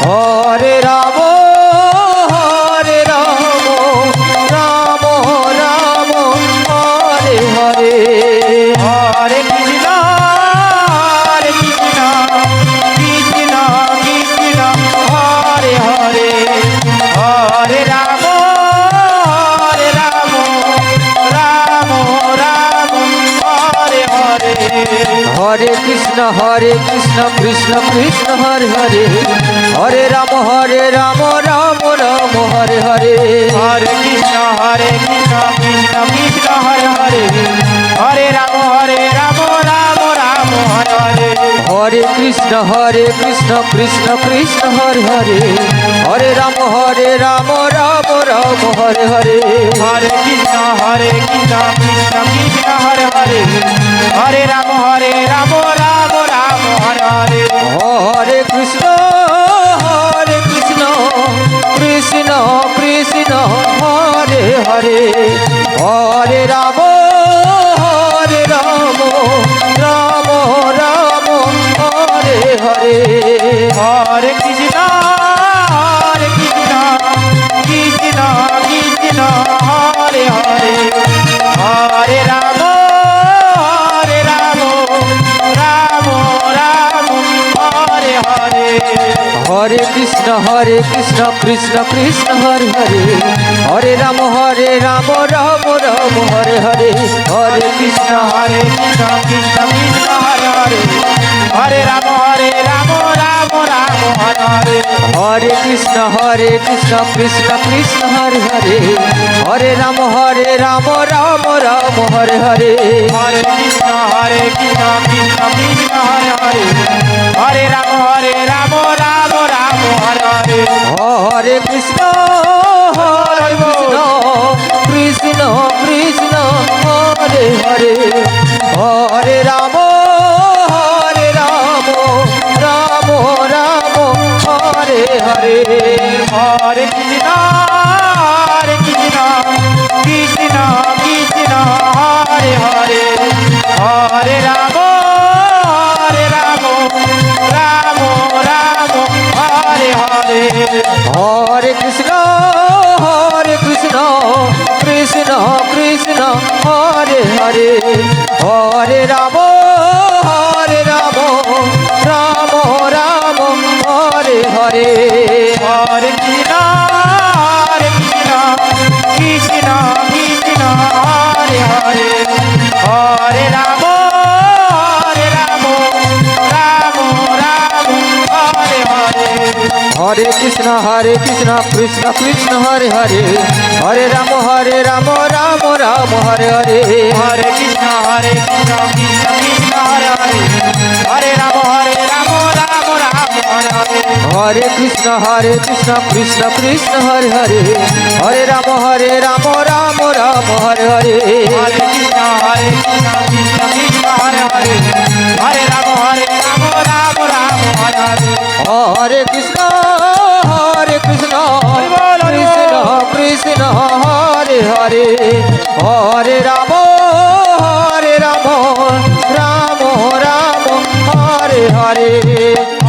Hare Ram Ram Ram Hare Hare. Hare Krishna Krishna Krishna Hare Hare. Hare Ram Ram Ram Hare Hare. Hare Krishna Krishna Krishna Hare Hare. Hare Ram Ram Ram Hare Hare. Hare Krishna Krishna Krishna Hare Hare. Hare Ram Ram Ram Hare Hare. Hare Krishna Krishna Krishna Hare Hare. Hare Ram Ram Ram Hare Hare. Hare Krishna Krishna Krishna Hare Hare. Hare Ram Ram Ram Hare Hare. Hare Krishna Krishna Krishna Krishna Hare Hare. Hare Ram Ram Ram Ram Hare Hare. Hare Krishna Krishna Krishna Krishna Hare Hare. Hare Ram Ram Ram Ram Hare Hare. Hare Krishna Krishna Krishna Hare Hare. Hare Ram Ram Ram Hare Hare. Hare Krishna Krishna Krishna Krishna Hare Hare. Hare Ram Ram Ram Hare Hare. Hare Krishna Krishna Krishna Hare Hare. Hare Ram Ram Ram Hare Hare. Hare Krishna Krishna Krishna Hare Hare. Hare Ram Ram Ram Hare Hare. Hare Krishna Krishna Krishna Hare Hare. Hare Ram Ram Ram Ram Hare Hare. Hare Krishna Krishna Krishna Krishna Hare Hare. Hare Ram Ram Ram Ram Hare Hare. Hare Krishna Krishna Krishna Hare Hare. Hare Ram Ram Ram Ram Hare Hare. Hare Krishna Krishna Krishna Krishna Hare Hare. Hare Ram Ram Ram Ram Hare Hare. Hare Krishna Krishna Krishna Hare Hare. Hare Ram Ram Ram Hare Hare. Hare Krishna Krishna Krishna Hare Hare. Hare Ram Ram Ram Hare Hare. Hare Krishna Krishna Krishna Hare Hare. Hare Ram Ram Ram Hare Hare. Hare Krishna Krishna Krishna Hare Hare. Hare Ram Ram Ram Hare Hare. Hare Krishna Krishna Krishna Hare Hare. Hare Ram Ram Ram Ram Hare Hare.